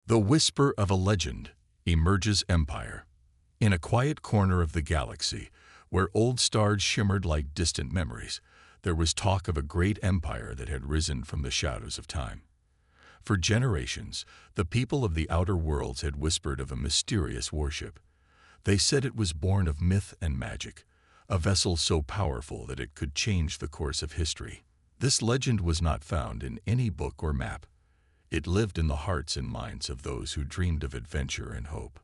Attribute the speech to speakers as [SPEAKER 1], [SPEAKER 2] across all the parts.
[SPEAKER 1] The whisper of a legend emerges empire. In a quiet corner of the galaxy, where old stars shimmered like distant memories, there was talk of a great empire that had risen from the shadows of time. For generations, the people of the outer worlds had whispered of a mysterious warship. They said it was born of myth and magic, a vessel so powerful that it could change the course of history. This legend was not found in any book or map. It lived in the hearts and minds of those who dreamed of adventure and hope.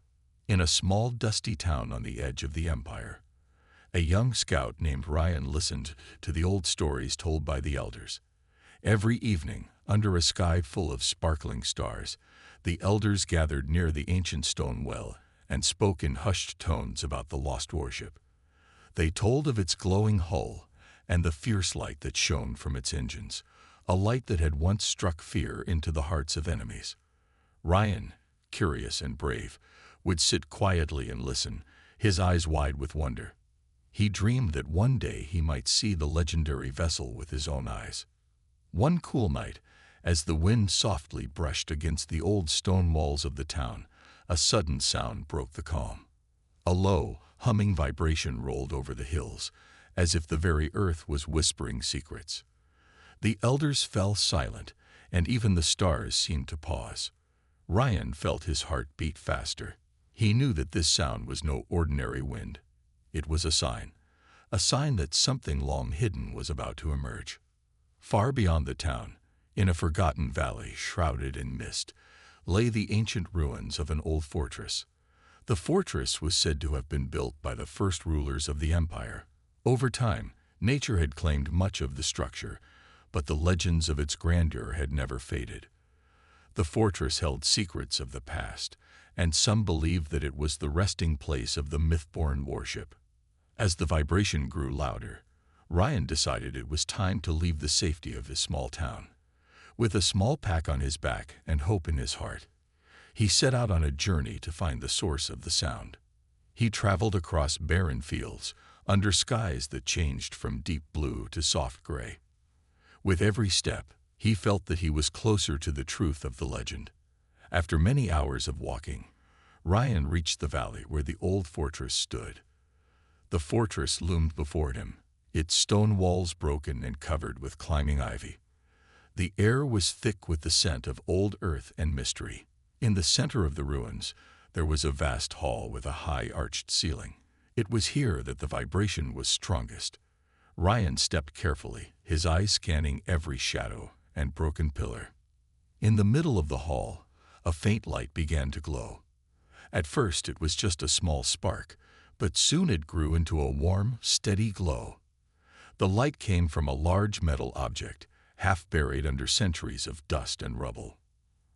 [SPEAKER 1] In a small, dusty town on the edge of the empire, a young scout named Ryan listened to the old stories told by the elders. Every evening, under a sky full of sparkling stars, the elders gathered near the ancient stone well and spoke in hushed tones about the lost warship. They told of its glowing hull and the fierce light that shone from its engines, a light that had once struck fear into the hearts of enemies. Ryan, curious and brave, would sit quietly and listen, his eyes wide with wonder. He dreamed that one day he might see the legendary vessel with his own eyes. One cool night, as the wind softly brushed against the old stone walls of the town, a sudden sound broke the calm. A low, humming vibration rolled over the hills, as if the very earth was whispering secrets. The elders fell silent, and even the stars seemed to pause. Ryan felt his heart beat faster. He knew that this sound was no ordinary wind. It was a sign that something long hidden was about to emerge. Far beyond the town, in a forgotten valley shrouded in mist, lay the ancient ruins of an old fortress. The fortress was said to have been built by the first rulers of the empire. Over time, nature had claimed much of the structure, but the legends of its grandeur had never faded. The fortress held secrets of the past, and some believed that it was the resting place of the myth-born warship. As the vibration grew louder, Ryan decided it was time to leave the safety of his small town. With a small pack on his back and hope in his heart, he set out on a journey to find the source of the sound. He traveled across barren fields, under skies that changed from deep blue to soft gray. With every step, he felt that he was closer to the truth of the legend. After many hours of walking, Ryan reached the valley where the old fortress stood. The fortress loomed before him, its stone walls broken and covered with climbing ivy. The air was thick with the scent of old earth and mystery. In the center of the ruins, there was a vast hall with a high arched ceiling. It was here that the vibration was strongest. Ryan stepped carefully, his eyes scanning every shadow and broken pillar. In the middle of the hall, a faint light began to glow. At first it was just a small spark, but soon it grew into a warm, steady glow. The light came from a large metal object, half buried under centuries of dust and rubble.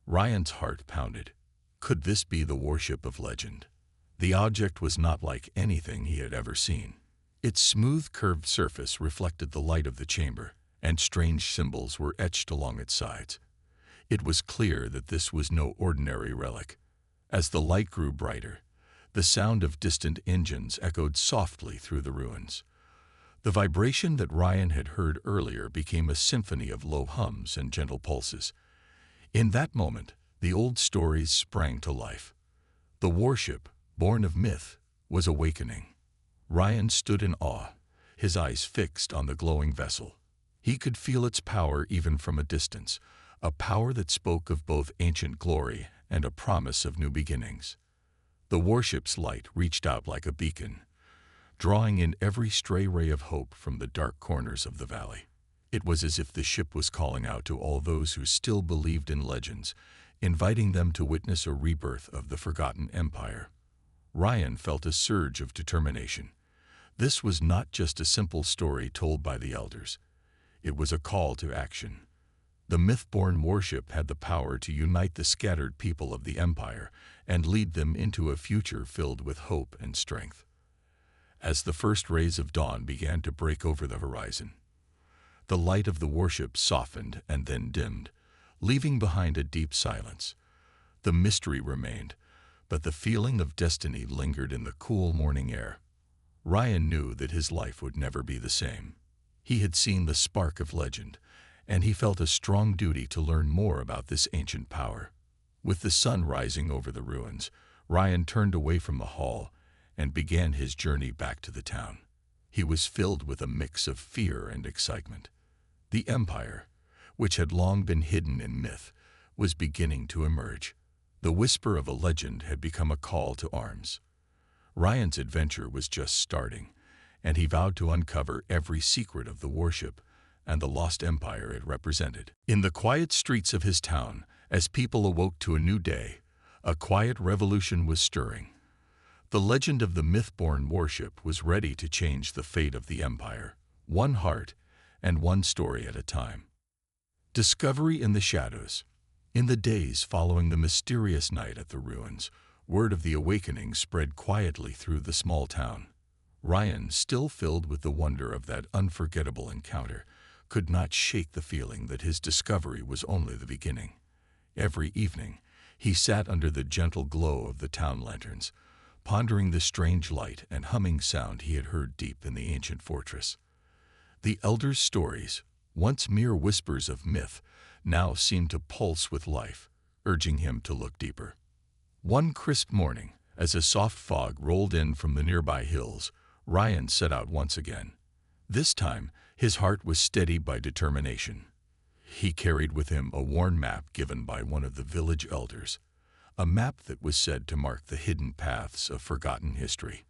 [SPEAKER 1] Ryan's heart pounded. Could this be the warship of legend? The object was not like anything he had ever seen. Its smooth, curved surface reflected the light of the chamber, and strange symbols were etched along its sides. It was clear that this was no ordinary relic. As the light grew brighter, the sound of distant engines echoed softly through the ruins. The vibration that Ryan had heard earlier became a symphony of low hums and gentle pulses. In that moment, the old stories sprang to life. The warship, born of myth, was awakening. Ryan stood in awe, his eyes fixed on the glowing vessel. He could feel its power even from a distance, a power that spoke of both ancient glory and a promise of new beginnings. The warship's light reached out like a beacon, drawing in every stray ray of hope from the dark corners of the valley. It was as if the ship was calling out to all those who still believed in legends, inviting them to witness a rebirth of the forgotten empire. Ryan felt a surge of determination. This was not just a simple story told by the elders. It was a call to action. The myth-born warship had the power to unite the scattered people of the empire and lead them into a future filled with hope and strength. As the first rays of dawn began to break over the horizon, the light of the warship softened and then dimmed, leaving behind a deep silence. The mystery remained, but the feeling of destiny lingered in the cool morning air. Ryan knew that his life would never be the same. He had seen the spark of legend, and he felt a strong duty to learn more about this ancient power. With the sun rising over the ruins, Ryan turned away from the hall and began his journey back to the town. He was filled with a mix of fear and excitement. The Empire, which had long been hidden in myth, was beginning to emerge. The whisper of a legend had become a call to arms. Ryan's adventure was just starting, and he vowed to uncover every secret of the Warship and the lost empire it represented. In the quiet streets of his town, as people awoke to a new day, a quiet revolution was stirring. The legend of the myth-born Warship was ready to change the fate of the Empire, one heart and one story at a time. Discovery in the shadows. In the days following the mysterious night at the ruins, word of the awakening spread quietly through the small town. Ryan, still filled with the wonder of that unforgettable encounter, could not shake the feeling that his discovery was only the beginning. Every evening, he sat under the gentle glow of the town lanterns, pondering the strange light and humming sound he had heard deep in the ancient fortress. The elders' stories, once mere whispers of myth, now seemed to pulse with life, urging him to look deeper. One crisp morning, as a soft fog rolled in from the nearby hills, Ryan set out once again. This time, his heart was steady by determination. He carried with him a worn map given by one of the village elders, a map that was said to mark the hidden paths of forgotten history.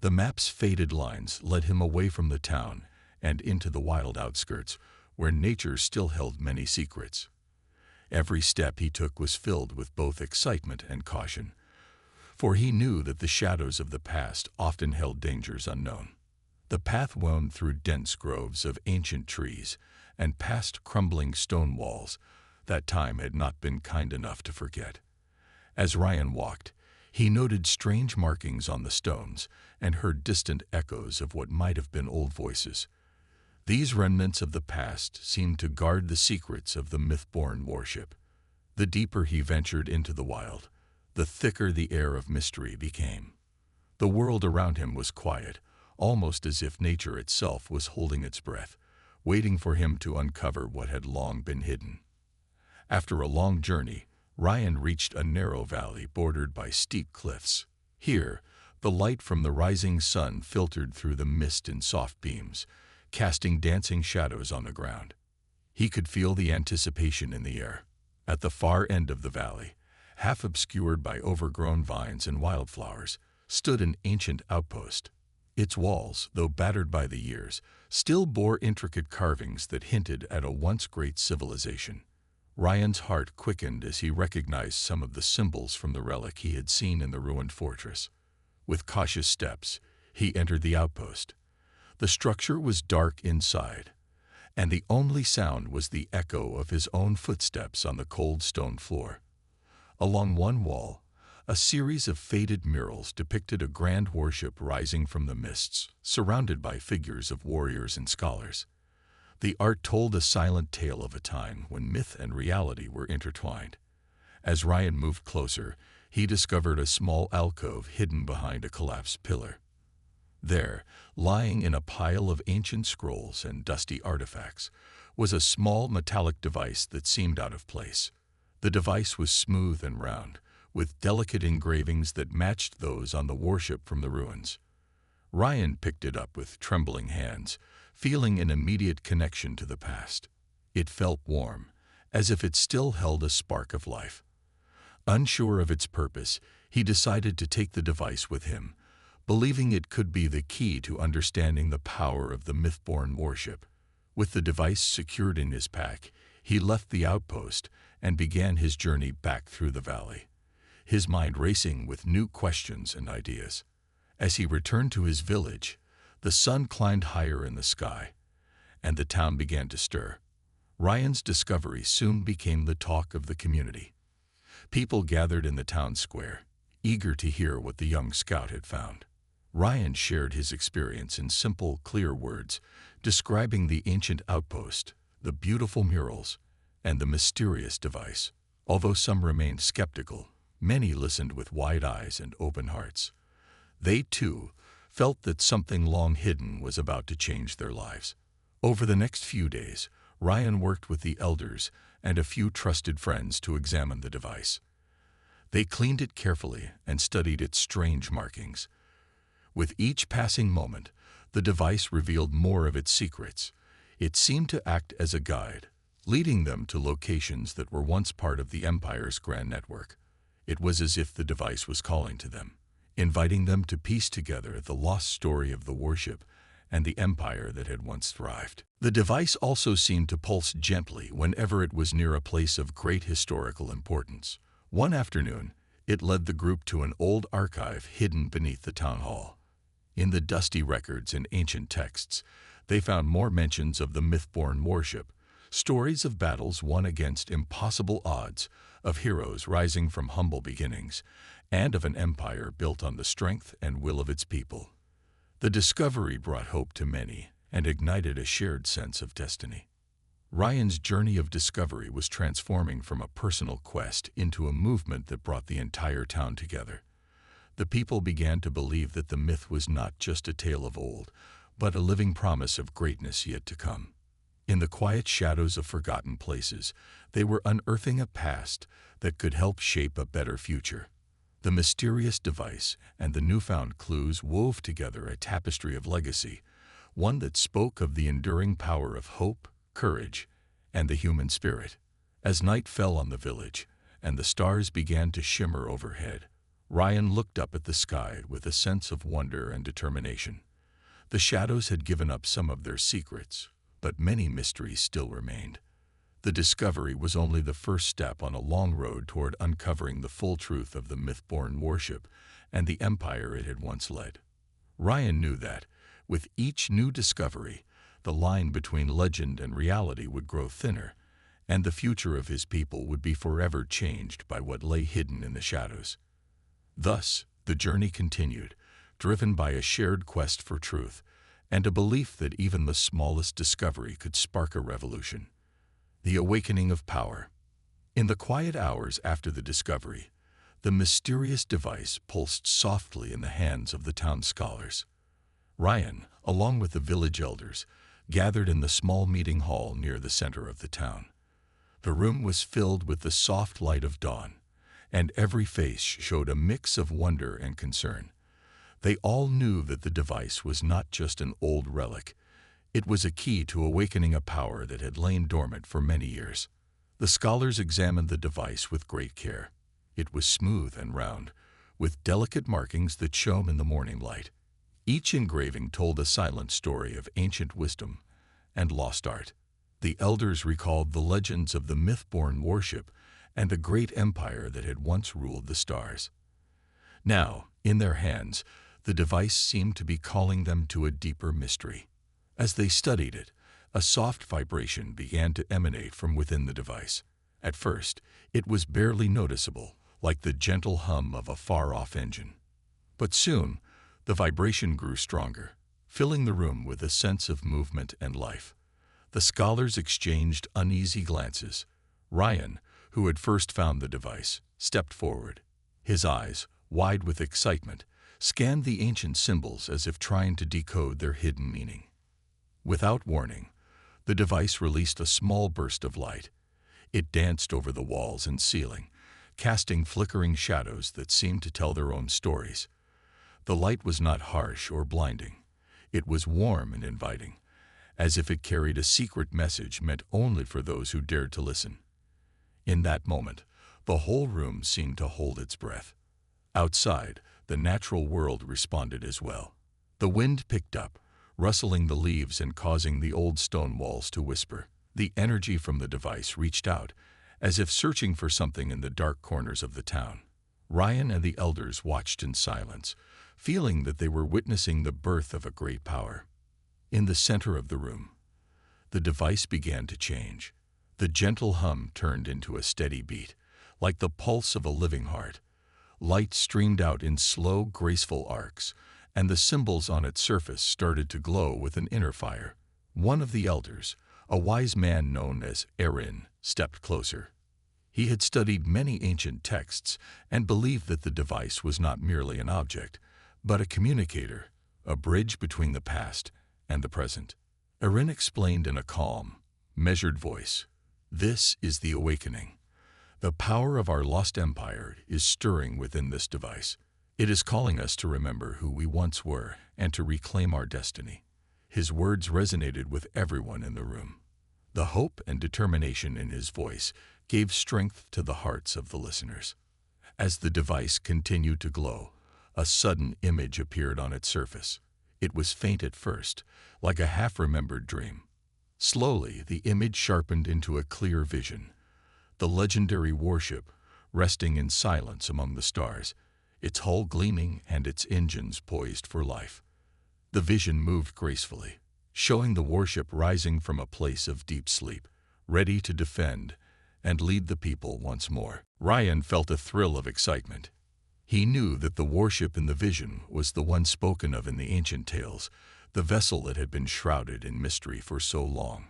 [SPEAKER 1] The map's faded lines led him away from the town and into the wild outskirts, where nature still held many secrets. Every step he took was filled with both excitement and caution, for he knew that the shadows of the past often held dangers unknown. The path wound through dense groves of ancient trees and past crumbling stone walls that time had not been kind enough to forget. As Ryan walked, he noted strange markings on the stones and heard distant echoes of what might have been old voices. These remnants of the past seemed to guard the secrets of the myth-born Warship. The deeper he ventured into the wild, the thicker the air of mystery became. The world around him was quiet, almost as if nature itself was holding its breath, waiting for him to uncover what had long been hidden. After a long journey, Ryan reached a narrow valley bordered by steep cliffs. Here, the light from the rising sun filtered through the mist in soft beams, casting dancing shadows on the ground. He could feel the anticipation in the air. At the far end of the valley, half obscured by overgrown vines and wildflowers, stood an ancient outpost. Its walls, though battered by the years, still bore intricate carvings that hinted at a once great civilization. Ryan's heart quickened as he recognized some of the symbols from the relic he had seen in the ruined fortress. With cautious steps, he entered the outpost. The structure was dark inside, and the only sound was the echo of his own footsteps on the cold stone floor. Along one wall, a series of faded murals depicted a grand warship rising from the mists, surrounded by figures of warriors and scholars. The art told a silent tale of a time when myth and reality were intertwined. As Ryan moved closer, he discovered a small alcove hidden behind a collapsed pillar. There, lying in a pile of ancient scrolls and dusty artifacts, was a small metallic device that seemed out of place. The device was smooth and round, with delicate engravings that matched those on the warship from the ruins. Ryan picked it up with trembling hands, feeling an immediate connection to the past. It felt warm, as if it still held a spark of life. Unsure of its purpose, he decided to take the device with him, believing it could be the key to understanding the power of the myth-born warship. With the device secured in his pack, he left the outpost and began his journey back through the valley, his mind racing with new questions and ideas. As he returned to his village, the sun climbed higher in the sky, and the town began to stir. Ryan's discovery soon became the talk of the community. People gathered in the town square, eager to hear what the young scout had found. Ryan shared his experience in simple, clear words, describing the ancient outpost, the beautiful murals, and the mysterious device. Although some remained skeptical, many listened with wide eyes and open hearts. They, too, felt that something long hidden was about to change their lives. Over the next few days, Ryan worked with the elders and a few trusted friends to examine the device. They cleaned it carefully and studied its strange markings. With each passing moment, the device revealed more of its secrets. It seemed to act as a guide, leading them to locations that were once part of the Empire's grand network. It was as if the device was calling to them, inviting them to piece together the lost story of the Warship and the Empire that had once thrived. The device also seemed to pulse gently whenever it was near a place of great historical importance. One afternoon, it led the group to an old archive hidden beneath the town hall. In the dusty records and ancient texts, they found more mentions of the myth-born warship, stories of battles won against impossible odds, of heroes rising from humble beginnings, and of an empire built on the strength and will of its people. The discovery brought hope to many and ignited a shared sense of destiny. Ryan's journey of discovery was transforming from a personal quest into a movement that brought the entire town together. The people began to believe that the myth was not just a tale of old, but a living promise of greatness yet to come. In the quiet shadows of forgotten places, they were unearthing a past that could help shape a better future. The mysterious device and the newfound clues wove together a tapestry of legacy, one that spoke of the enduring power of hope, courage, and the human spirit. As night fell on the village and the stars began to shimmer overhead, Ryan looked up at the sky with a sense of wonder and determination. The shadows had given up some of their secrets, but many mysteries still remained. The discovery was only the first step on a long road toward uncovering the full truth of the myth-born warship and the empire it had once led. Ryan knew that, with each new discovery, the line between legend and reality would grow thinner, and the future of his people would be forever changed by what lay hidden in the shadows. Thus, the journey continued, driven by a shared quest for truth and a belief that even the smallest discovery could spark a revolution. The awakening of power. In the quiet hours after the discovery, the mysterious device pulsed softly in the hands of the town scholars. Ryan, along with the village elders, gathered in the small meeting hall near the center of the town. The room was filled with the soft light of dawn, and every face showed a mix of wonder and concern. They all knew that the device was not just an old relic. It was a key to awakening a power that had lain dormant for many years. The scholars examined the device with great care. It was smooth and round, with delicate markings that shone in the morning light. Each engraving told a silent story of ancient wisdom and lost art. The elders recalled the legends of the myth-born warship and the great empire that had once ruled the stars. Now, in their hands, the device seemed to be calling them to a deeper mystery. As they studied it, a soft vibration began to emanate from within the device. At first, it was barely noticeable, like the gentle hum of a far-off engine. But soon, the vibration grew stronger, filling the room with a sense of movement and life. The scholars exchanged uneasy glances. Ryan, who had first found the device, stepped forward. His eyes, wide with excitement, scanned the ancient symbols as if trying to decode their hidden meaning. Without warning, the device released a small burst of light. It danced over the walls and ceiling, casting flickering shadows that seemed to tell their own stories. The light was not harsh or blinding. It was warm and inviting, as if it carried a secret message meant only for those who dared to listen. In that moment, the whole room seemed to hold its breath. Outside, the natural world responded as well. The wind picked up, rustling the leaves and causing the old stone walls to whisper. The energy from the device reached out, as if searching for something in the dark corners of the town. Ryan and the elders watched in silence, feeling that they were witnessing the birth of a great power. In the center of the room, the device began to change. The gentle hum turned into a steady beat, like the pulse of a living heart. Light streamed out in slow, graceful arcs, and the symbols on its surface started to glow with an inner fire. One of the elders, a wise man known as Erin, stepped closer. He had studied many ancient texts and believed that the device was not merely an object, but a communicator, a bridge between the past and the present. Erin explained in a calm, measured voice, "This is the awakening. The power of our lost empire is stirring within this device. It is calling us to remember who we once were and to reclaim our destiny. His words resonated with everyone in the room. The hope and determination in his voice gave strength to the hearts of the listeners. As the device continued to glow, a sudden image appeared on its surface. It was faint at first, like a half-remembered dream. Slowly, the image sharpened into a clear vision. The legendary warship, resting in silence among the stars, its hull gleaming and its engines poised for life. The vision moved gracefully, showing the warship rising from a place of deep sleep, ready to defend and lead the people once more. Ryan felt a thrill of excitement. He knew that the warship in the vision was the one spoken of in the ancient tales, the vessel that had been shrouded in mystery for so long.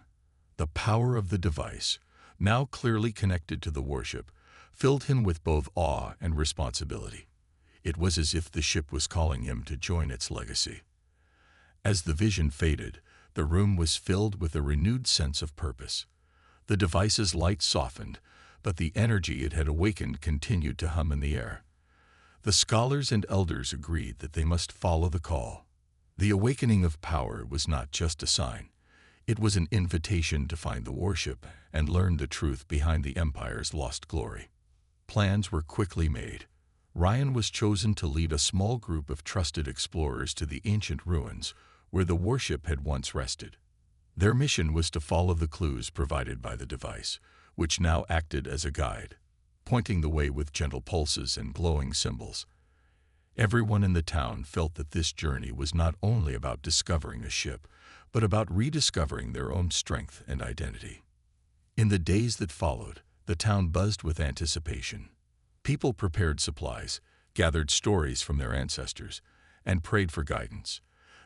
[SPEAKER 1] The power of the device, now clearly connected to the warship, filled him with both awe and responsibility. It was as if the ship was calling him to join its legacy. As the vision faded, the room was filled with a renewed sense of purpose. The device's light softened, but the energy it had awakened continued to hum in the air. The scholars and elders agreed that they must follow the call. The awakening of power was not just a sign. It was an invitation to find the warship and learn the truth behind the Empire's lost glory. Plans were quickly made. Ryan was chosen to lead a small group of trusted explorers to the ancient ruins where the warship had once rested. Their mission was to follow the clues provided by the device, which now acted as a guide, pointing the way with gentle pulses and glowing symbols. Everyone in the town felt that this journey was not only about discovering a ship, but about rediscovering their own strength and identity. In the days that followed, the town buzzed with anticipation. People prepared supplies, gathered stories from their ancestors, and prayed for guidance.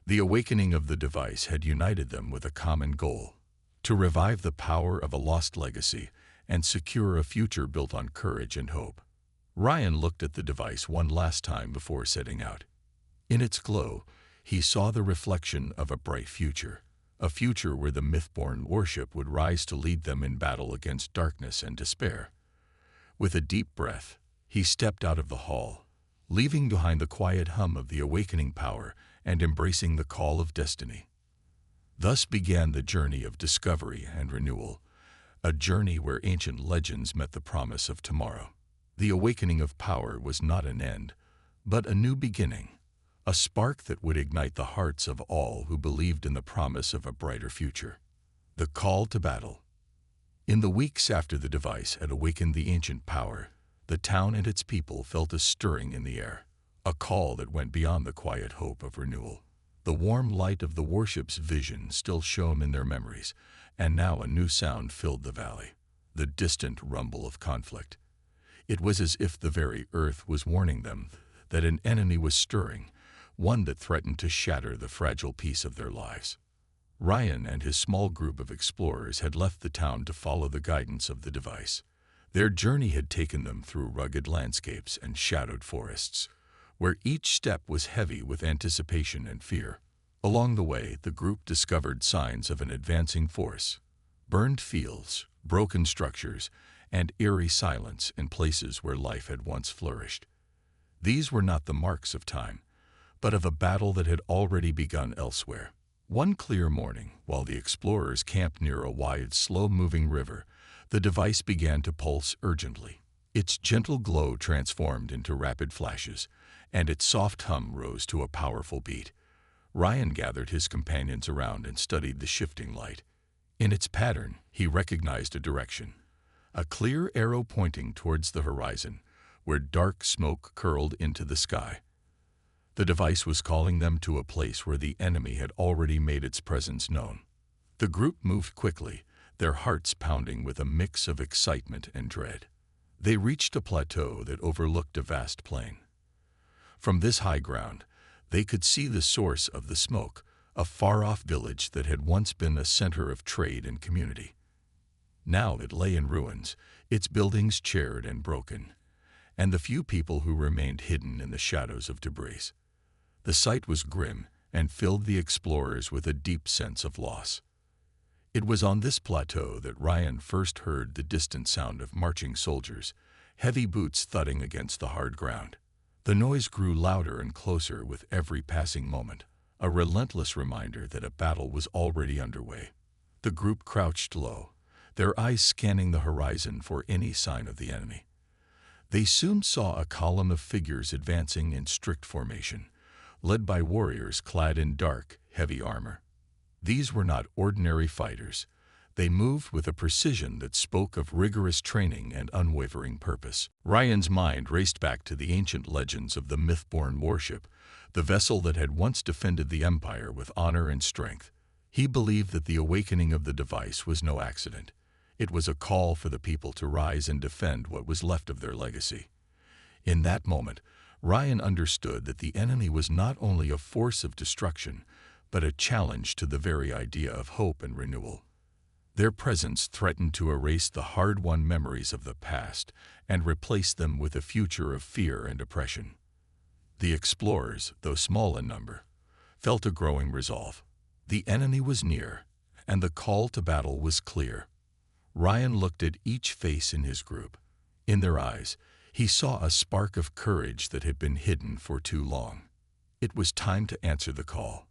[SPEAKER 1] The awakening of the device had united them with a common goal: to revive the power of a lost legacy and secure a future built on courage and hope. Ryan looked at the device one last time before setting out. In its glow, he saw the reflection of a bright future, a future where the myth-born warship would rise to lead them in battle against darkness and despair. With a deep breath, he stepped out of the hall, leaving behind the quiet hum of the awakening power and embracing the call of destiny. Thus began the journey of discovery and renewal, a journey where ancient legends met the promise of tomorrow. The awakening of power was not an end, but a new beginning, a spark that would ignite the hearts of all who believed in the promise of a brighter future. The call to battle. In the weeks after the device had awakened the ancient power, the town and its people felt a stirring in the air, a call that went beyond the quiet hope of renewal. The warm light of the warship's vision still shone in their memories, and now a new sound filled the valley, the distant rumble of conflict. It was as if the very earth was warning them that an enemy was stirring, one that threatened to shatter the fragile peace of their lives. Ryan and his small group of explorers had left the town to follow the guidance of the device. Their journey had taken them through rugged landscapes and shadowed forests, where each step was heavy with anticipation and fear. Along the way, the group discovered signs of an advancing force: burned fields, broken structures, and eerie silence in places where life had once flourished. These were not the marks of time, but of a battle that had already begun elsewhere. One clear morning, while the explorers camped near a wide, slow-moving river, the device began to pulse urgently. Its gentle glow transformed into rapid flashes, and its soft hum rose to a powerful beat. Ryan gathered his companions around and studied the shifting light. In its pattern, he recognized a direction: a clear arrow pointing towards the horizon, where dark smoke curled into the sky. The device was calling them to a place where the enemy had already made its presence known. The group moved quickly, their hearts pounding with a mix of excitement and dread. They reached a plateau that overlooked a vast plain. From this high ground, they could see the source of the smoke, a far-off village that had once been a center of trade and community. Now it lay in ruins, its buildings charred and broken, and the few people who remained hidden in the shadows of debris. The sight was grim and filled the explorers with a deep sense of loss. It was on this plateau that Ryan first heard the distant sound of marching soldiers, heavy boots thudding against the hard ground. The noise grew louder and closer with every passing moment, a relentless reminder that a battle was already underway. The group crouched low, their eyes scanning the horizon for any sign of the enemy. They soon saw a column of figures advancing in strict formation, led by warriors clad in dark, heavy armor. These were not ordinary fighters. They moved with a precision that spoke of rigorous training and unwavering purpose. Ryan's mind raced back to the ancient legends of the myth-born Warship, the vessel that had once defended the Empire with honor and strength. He believed that the awakening of the device was no accident. It was a call for the people to rise and defend what was left of their legacy. In that moment, Ryan understood that the enemy was not only a force of destruction, but a challenge to the very idea of hope and renewal. Their presence threatened to erase the hard-won memories of the past and replace them with a future of fear and oppression. The explorers, though small in number, felt a growing resolve. The enemy was near, and the call to battle was clear. Ryan looked at each face in his group. In their eyes, he saw a spark of courage that had been hidden for too long. It was time to answer the call.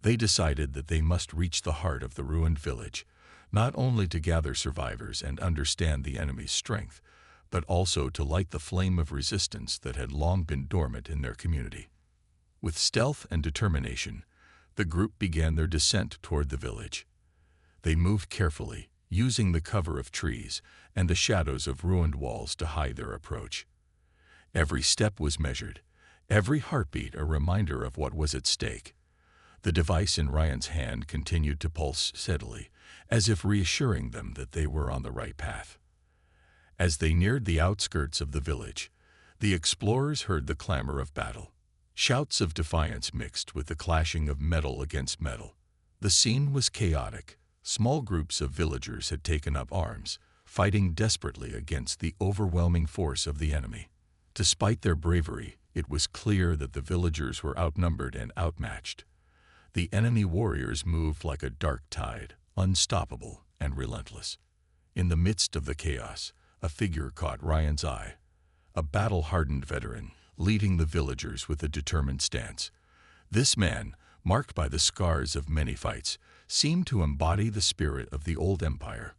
[SPEAKER 1] They decided that they must reach the heart of the ruined village, not only to gather survivors and understand the enemy's strength, but also to light the flame of resistance that had long been dormant in their community. With stealth and determination, the group began their descent toward the village. They moved carefully, using the cover of trees and the shadows of ruined walls to hide their approach. Every step was measured, every heartbeat a reminder of what was at stake. The device in Ryan's hand continued to pulse steadily, as if reassuring them that they were on the right path. As they neared the outskirts of the village, the explorers heard the clamor of battle. Shouts of defiance mixed with the clashing of metal against metal. The scene was chaotic. Small groups of villagers had taken up arms, fighting desperately against the overwhelming force of the enemy. Despite their bravery, it was clear that the villagers were outnumbered and outmatched. The enemy warriors moved like a dark tide, unstoppable and relentless. In the midst of the chaos, a figure caught Ryan's eye, a battle-hardened veteran, leading the villagers with a determined stance. This man, marked by the scars of many fights, seemed to embody the spirit of the old empire.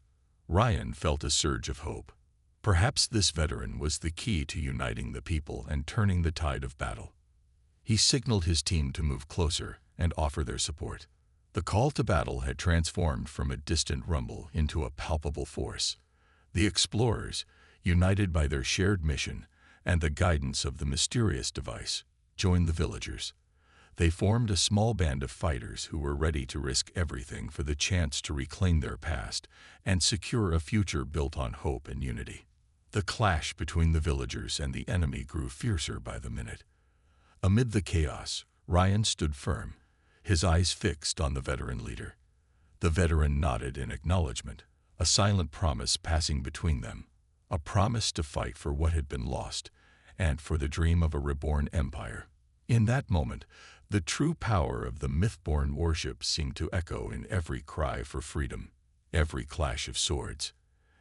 [SPEAKER 1] Ryan felt a surge of hope. Perhaps this veteran was the key to uniting the people and turning the tide of battle. He signaled his team to move closer and offer their support. The call to battle had transformed from a distant rumble into a palpable force. The explorers, united by their shared mission and the guidance of the mysterious device, joined the villagers. They formed a small band of fighters who were ready to risk everything for the chance to reclaim their past and secure a future built on hope and unity. The clash between the villagers and the enemy grew fiercer by the minute. Amid the chaos, Ryan stood firm, his eyes fixed on the veteran leader. The veteran nodded in acknowledgement, a silent promise passing between them, a promise to fight for what had been lost and for the dream of a reborn empire. In that moment, the true power of the myth-born Warship seemed to echo in every cry for freedom, every clash of swords,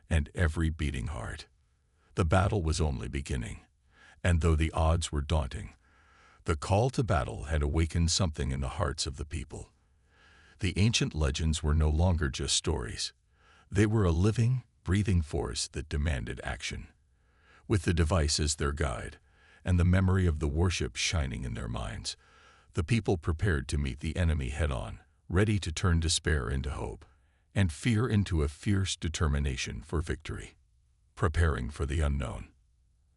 [SPEAKER 1] and every beating heart. The battle was only beginning, and though the odds were daunting, the call to battle had awakened something in the hearts of the people. The ancient legends were no longer just stories. They were a living, breathing force that demanded action. With the device as their guide, and the memory of the Warship shining in their minds, the people prepared to meet the enemy head-on, ready to turn despair into hope, and fear into a fierce determination for victory. Preparing for the unknown.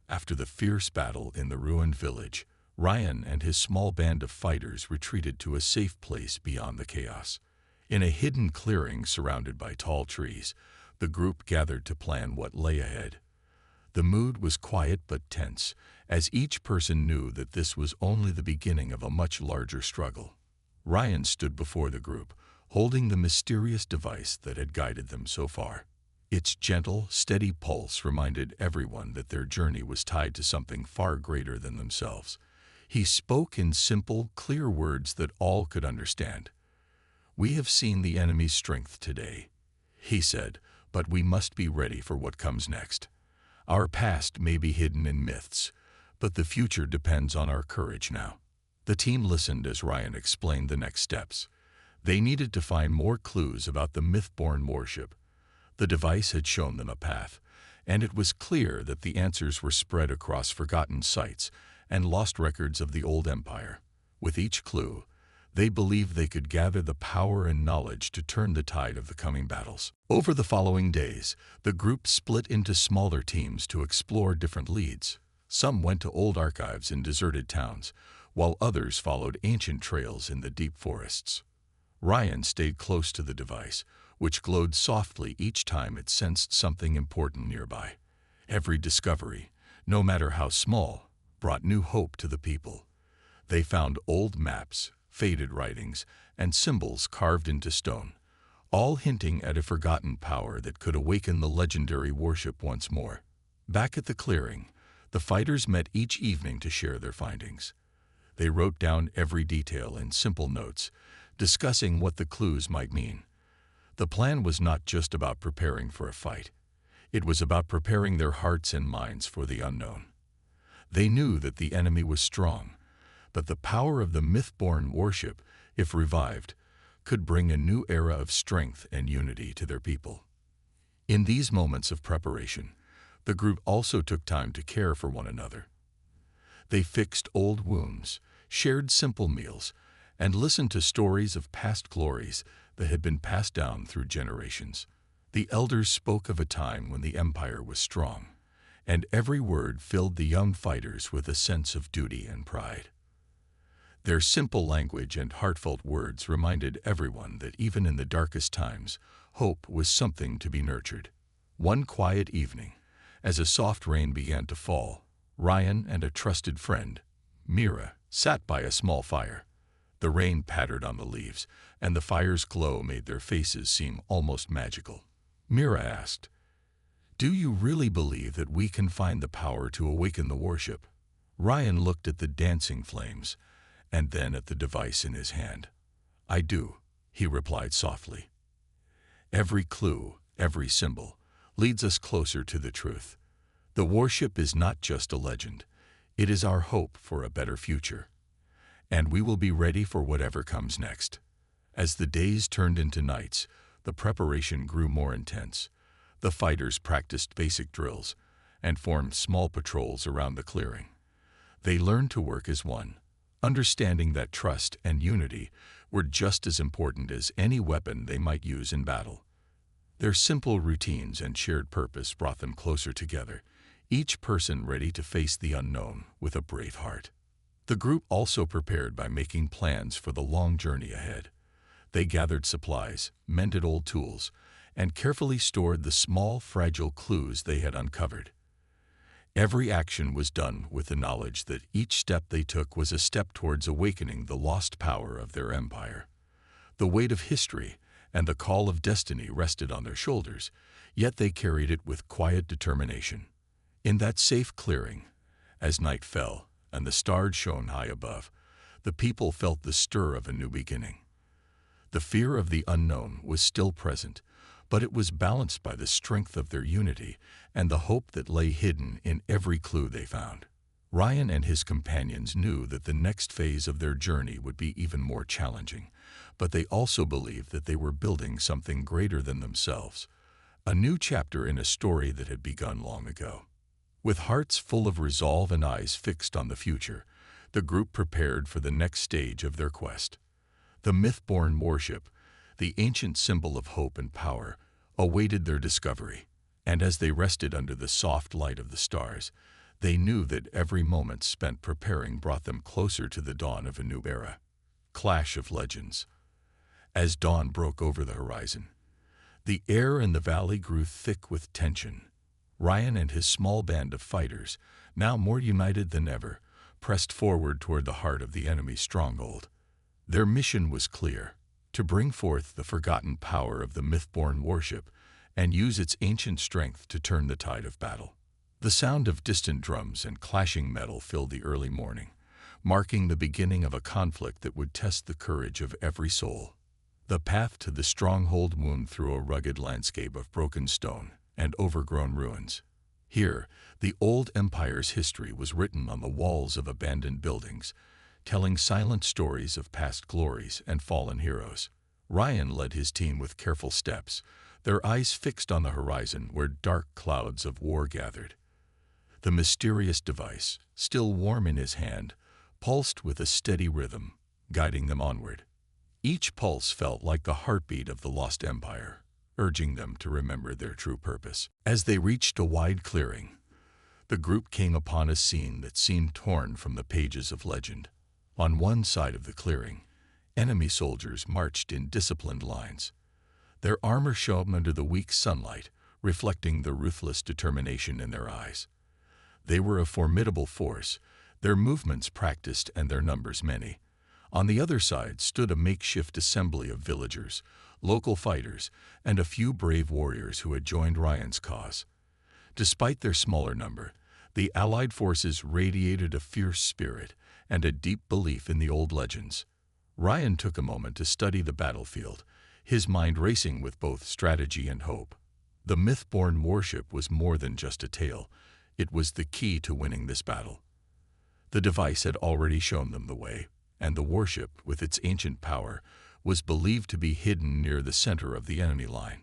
[SPEAKER 1] After the fierce battle in the ruined village, Ryan and his small band of fighters retreated to a safe place beyond the chaos. In a hidden clearing surrounded by tall trees, the group gathered to plan what lay ahead. The mood was quiet but tense, as each person knew that this was only the beginning of a much larger struggle. Ryan stood before the group, holding the mysterious device that had guided them so far. Its gentle, steady pulse reminded everyone that their journey was tied to something far greater than themselves. He spoke in simple, clear words that all could understand. "We have seen the enemy's strength today," he said, "but we must be ready for what comes next. Our past may be hidden in myths, but the future depends on our courage now." The team listened as Ryan explained the next steps. They needed to find more clues about the myth-born warship. The device had shown them a path, and it was clear that the answers were spread across forgotten sites and lost records of the old empire. With each clue, they believed they could gather the power and knowledge to turn the tide of the coming battles. Over the following days, the group split into smaller teams to explore different leads. Some went to old archives in deserted towns, while others followed ancient trails in the deep forests. Ryan stayed close to the device, which glowed softly each time it sensed something important nearby. Every discovery, no matter how small, brought new hope to the people. They found old maps, faded writings, and symbols carved into stone, all hinting at a forgotten power that could awaken the legendary warship once more. Back at the clearing, the fighters met each evening to share their findings. They wrote down every detail in simple notes, discussing what the clues might mean. The plan was not just about preparing for a fight. It was about preparing their hearts and minds for the unknown. They knew that the enemy was strong, but the power of the myth-born warship, if revived, could bring a new era of strength and unity to their people. In these moments of preparation, the group also took time to care for one another. They fixed old wounds, shared simple meals, and listened to stories of past glories that had been passed down through generations. The elders spoke of a time when the empire was strong, and every word filled the young fighters with a sense of duty and pride. Their simple language and heartfelt words reminded everyone that even in the darkest times, hope was something to be nurtured. One quiet evening, as a soft rain began to fall, Ryan and a trusted friend, Mira, sat by a small fire. The rain pattered on the leaves, and the fire's glow made their faces seem almost magical. Mira asked, "Do you really believe that we can find the power to awaken the warship?" Ryan looked at the dancing flames, and then at the device in his hand. "I do," he replied softly. "Every clue, every symbol, leads us closer to the truth. The warship is not just a legend. It is our hope for a better future. And we will be ready for whatever comes next." As the days turned into nights, the preparation grew more intense. The fighters practiced basic drills and formed small patrols around the clearing. They learned to work as one, understanding that trust and unity were just as important as any weapon they might use in battle. Their simple routines and shared purpose brought them closer together, each person ready to face the unknown with a brave heart. The group also prepared by making plans for the long journey ahead. They gathered supplies, mended old tools, and carefully stored the small, fragile clues they had uncovered. Every action was done with the knowledge that each step they took was a step towards awakening the lost power of their empire. The weight of history and the call of destiny rested on their shoulders, yet they carried it with quiet determination. In that safe clearing, as night fell and the stars shone high above, the people felt the stir of a new beginning. The fear of the unknown was still present, but it was balanced by the strength of their unity and the hope that lay hidden in every clue they found. Ryan and his companions knew that the next phase of their journey would be even more challenging, but they also believed that they were building something greater than themselves, a new chapter in a story that had begun long ago. With hearts full of resolve and eyes fixed on the future, the group prepared for the next stage of their quest. The myth-born warship, the ancient symbol of hope and power, awaited their discovery, and as they rested under the soft light of the stars, they knew that every moment spent preparing brought them closer to the dawn of a new era. Clash of Legends. As dawn broke over the horizon, the air in the valley grew thick with tension. Ryan and his small band of fighters, now more united than ever, pressed forward toward the heart of the enemy's stronghold. Their mission was clear: to bring forth the forgotten power of the myth-born warship and use its ancient strength to turn the tide of battle. The sound of distant drums and clashing metal filled the early morning, marking the beginning of a conflict that would test the courage of every soul. The path to the stronghold wound through a rugged landscape of broken stone and overgrown ruins. Here, the old empire's history was written on the walls of abandoned buildings, telling silent stories of past glories and fallen heroes. Ryan led his team with careful steps, their eyes fixed on the horizon where dark clouds of war gathered. The mysterious device, still warm in his hand, pulsed with a steady rhythm, guiding them onward. Each pulse felt like the heartbeat of the lost empire, urging them to remember their true purpose. As they reached a wide clearing, the group came upon a scene that seemed torn from the pages of legend. On one side of the clearing, enemy soldiers marched in disciplined lines. Their armor shone under the weak sunlight, reflecting the ruthless determination in their eyes. They were a formidable force, their movements practiced and their numbers many. On the other side stood a makeshift assembly of villagers, local fighters, and a few brave warriors who had joined Ryan's cause. Despite their smaller number, the Allied forces radiated a fierce spirit and a deep belief in the old legends. Ryan took a moment to study the battlefield, his mind racing with both strategy and hope. The myth-born warship was more than just a tale. It was the key to winning this battle. The device had already shown them the way, and the warship, with its ancient power, was believed to be hidden near the center of the enemy line.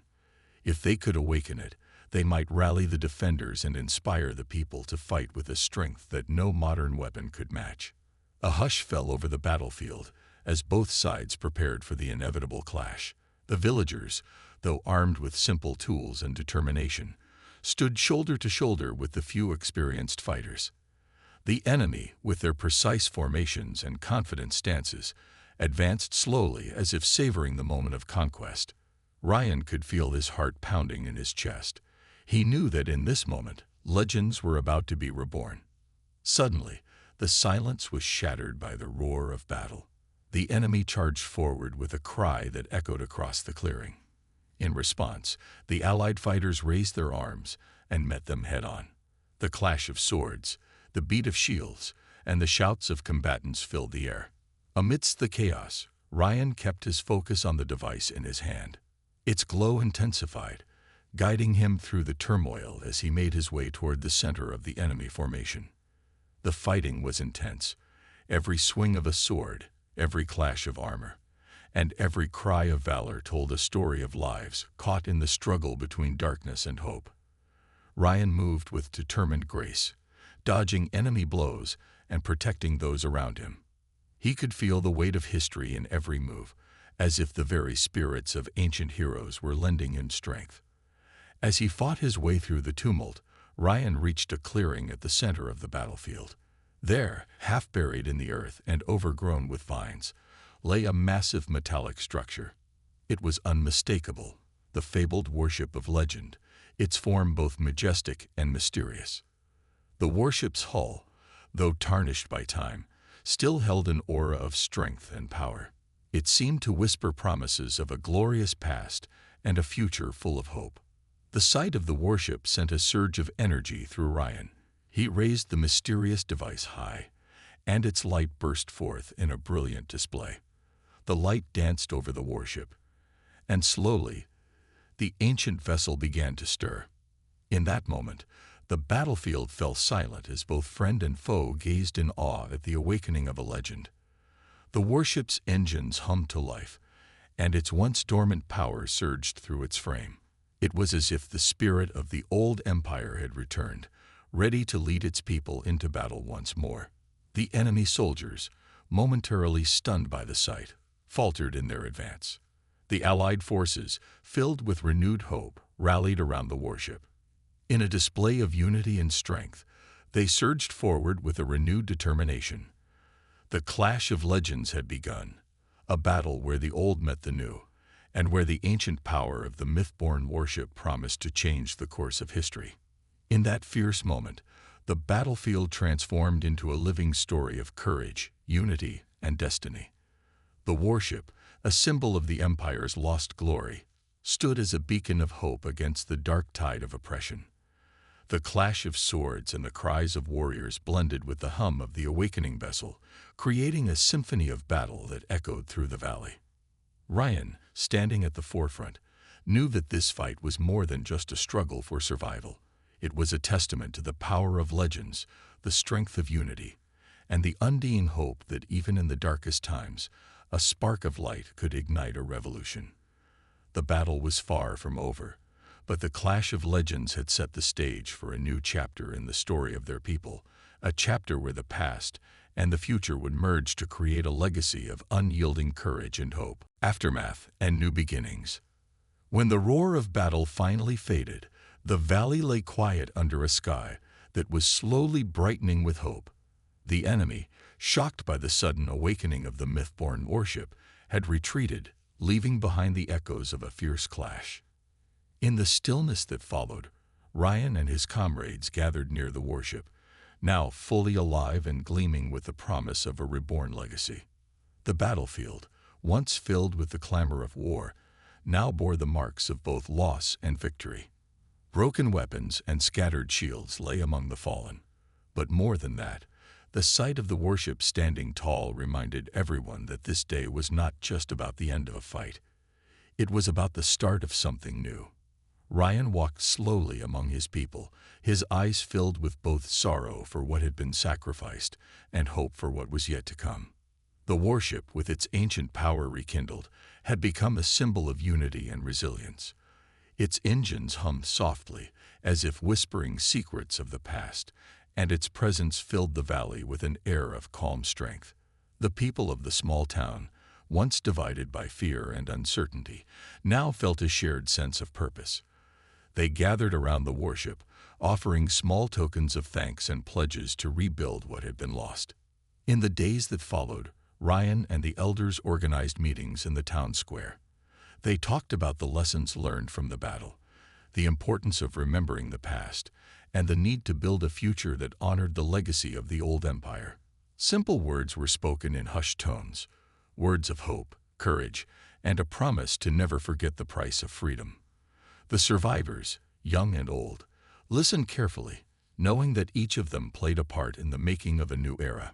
[SPEAKER 1] If they could awaken it, they might rally the defenders and inspire the people to fight with a strength that no modern weapon could match. A hush fell over the battlefield as both sides prepared for the inevitable clash. The villagers, though armed with simple tools and determination, stood shoulder to shoulder with the few experienced fighters. The enemy, with their precise formations and confident stances, advanced slowly as if savoring the moment of conquest. Ryan could feel his heart pounding in his chest. He knew that in this moment, legends were about to be reborn. Suddenly, the silence was shattered by the roar of battle. The enemy charged forward with a cry that echoed across the clearing. In response, the Allied fighters raised their arms and met them head-on. The clash of swords, the beat of shields, and the shouts of combatants filled the air. Amidst the chaos, Ryan kept his focus on the device in his hand. Its glow intensified, guiding him through the turmoil as he made his way toward the center of the enemy formation. The fighting was intense. Every swing of a sword, every clash of armor, and every cry of valor told a story of lives caught in the struggle between darkness and hope. Ryan moved with determined grace, dodging enemy blows and protecting those around him. He could feel the weight of history in every move, as if the very spirits of ancient heroes were lending him strength. As he fought his way through the tumult, Ryan reached a clearing at the center of the battlefield. There, half buried in the earth and overgrown with vines, lay a massive metallic structure. It was unmistakable, the fabled warship of legend, its form both majestic and mysterious. The warship's hull, though tarnished by time, still held an aura of strength and power. It seemed to whisper promises of a glorious past and a future full of hope. The sight of the warship sent a surge of energy through Ryan. He raised the mysterious device high, and its light burst forth in a brilliant display. The light danced over the warship, and slowly, the ancient vessel began to stir. In that moment, the battlefield fell silent as both friend and foe gazed in awe at the awakening of a legend. The warship's engines hummed to life, and its once dormant power surged through its frame. It was as if the spirit of the old empire had returned, ready to lead its people into battle once more. The enemy soldiers, momentarily stunned by the sight, faltered in their advance. The Allied forces, filled with renewed hope, rallied around the warship. In a display of unity and strength, they surged forward with a renewed determination. The clash of legends had begun, a battle where the old met the new, and where the ancient power of the myth-born warship promised to change the course of history. In that fierce moment, the battlefield transformed into a living story of courage, unity, and destiny. The warship, a symbol of the Empire's lost glory, stood as a beacon of hope against the dark tide of oppression. The clash of swords and the cries of warriors blended with the hum of the awakening vessel, creating a symphony of battle that echoed through the valley. Ryan, standing at the forefront, knew that this fight was more than just a struggle for survival. It was a testament to the power of legends, the strength of unity, and the undying hope that even in the darkest times, a spark of light could ignite a revolution. The battle was far from over, but the clash of legends had set the stage for a new chapter in the story of their people, a chapter where the past and the future would merge to create a legacy of unyielding courage and hope. Aftermath and new beginnings. When the roar of battle finally faded, the valley lay quiet under a sky that was slowly brightening with hope. The enemy, shocked by the sudden awakening of the myth-born warship, had retreated, leaving behind the echoes of a fierce clash. In the stillness that followed, Ryan and his comrades gathered near the warship, now fully alive and gleaming with the promise of a reborn legacy. The battlefield, once filled with the clamor of war, now bore the marks of both loss and victory. Broken weapons and scattered shields lay among the fallen. But more than that, the sight of the warship standing tall reminded everyone that this day was not just about the end of a fight. It was about the start of something new. Ryan walked slowly among his people, his eyes filled with both sorrow for what had been sacrificed and hope for what was yet to come. The warship, with its ancient power rekindled, had become a symbol of unity and resilience. Its engines hummed softly, as if whispering secrets of the past, and its presence filled the valley with an air of calm strength. The people of the small town, once divided by fear and uncertainty, now felt a shared sense of purpose. They gathered around the warship, offering small tokens of thanks and pledges to rebuild what had been lost. In the days that followed, Ryan and the elders organized meetings in the town square. They talked about the lessons learned from the battle, the importance of remembering the past, and the need to build a future that honored the legacy of the old empire. Simple words were spoken in hushed tones, words of hope, courage, and a promise to never forget the price of freedom. The survivors, young and old, listened carefully, knowing that each of them played a part in the making of a new era.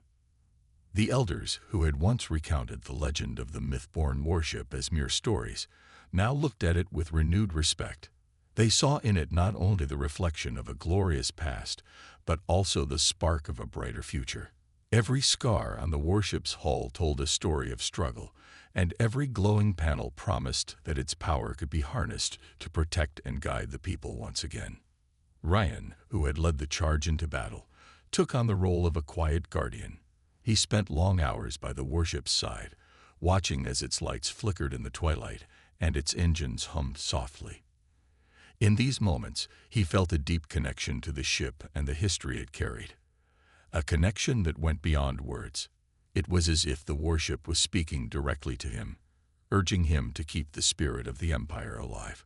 [SPEAKER 1] The elders, who had once recounted the legend of the myth-born warship as mere stories, now looked at it with renewed respect. They saw in it not only the reflection of a glorious past, but also the spark of a brighter future. Every scar on the warship's hull told a story of struggle, and every glowing panel promised that its power could be harnessed to protect and guide the people once again. Ryan, who had led the charge into battle, took on the role of a quiet guardian. He spent long hours by the warship's side, watching as its lights flickered in the twilight and its engines hummed softly. In these moments, he felt a deep connection to the ship and the history it carried. A connection that went beyond words. It was as if the warship was speaking directly to him, urging him to keep the spirit of the empire alive.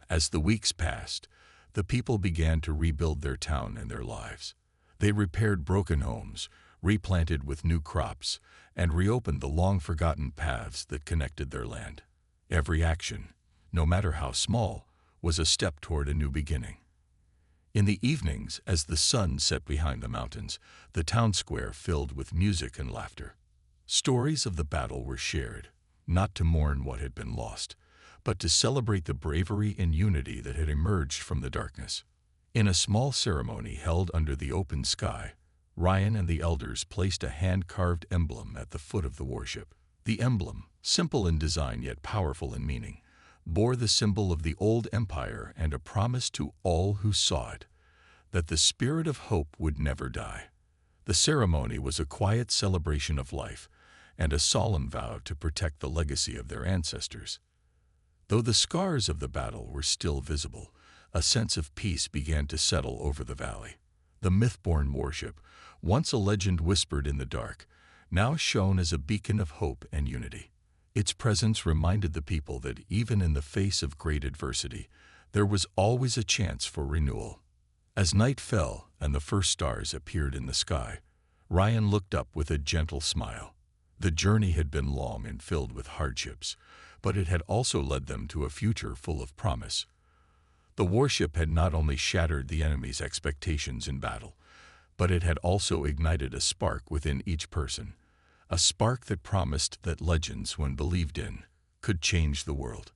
[SPEAKER 1] As the weeks passed, the people began to rebuild their town and their lives. They repaired broken homes, replanted with new crops, and reopened the long-forgotten paths that connected their land. Every action, no matter how small, was a step toward a new beginning. In the evenings, as the sun set behind the mountains, the town square filled with music and laughter. Stories of the battle were shared, not to mourn what had been lost, but to celebrate the bravery and unity that had emerged from the darkness. In a small ceremony held under the open sky, Ryan and the elders placed a hand-carved emblem at the foot of the warship. The emblem, simple in design yet powerful in meaning, bore the symbol of the old empire and a promise to all who saw it that the spirit of hope would never die. The ceremony was a quiet celebration of life and a solemn vow to protect the legacy of their ancestors. Though the scars of the battle were still visible, a sense of peace began to settle over the valley. The myth-born warship, once a legend whispered in the dark, now shone as a beacon of hope and unity. Its presence reminded the people that even in the face of great adversity, there was always a chance for renewal. As night fell and the first stars appeared in the sky, Ryan looked up with a gentle smile. The journey had been long and filled with hardships, but it had also led them to a future full of promise. The warship had not only shattered the enemy's expectations in battle, but it had also ignited a spark within each person, a spark that promised that legends, when believed in, could change the world.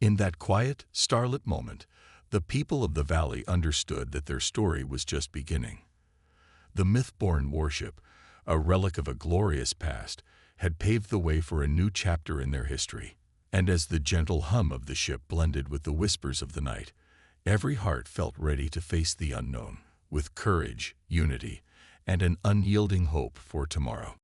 [SPEAKER 1] In that quiet, starlit moment, the people of the valley understood that their story was just beginning. The myth-born warship, a relic of a glorious past, had paved the way for a new chapter in their history. And as the gentle hum of the ship blended with the whispers of the night, every heart felt ready to face the unknown, with courage, unity, and an unyielding hope for tomorrow.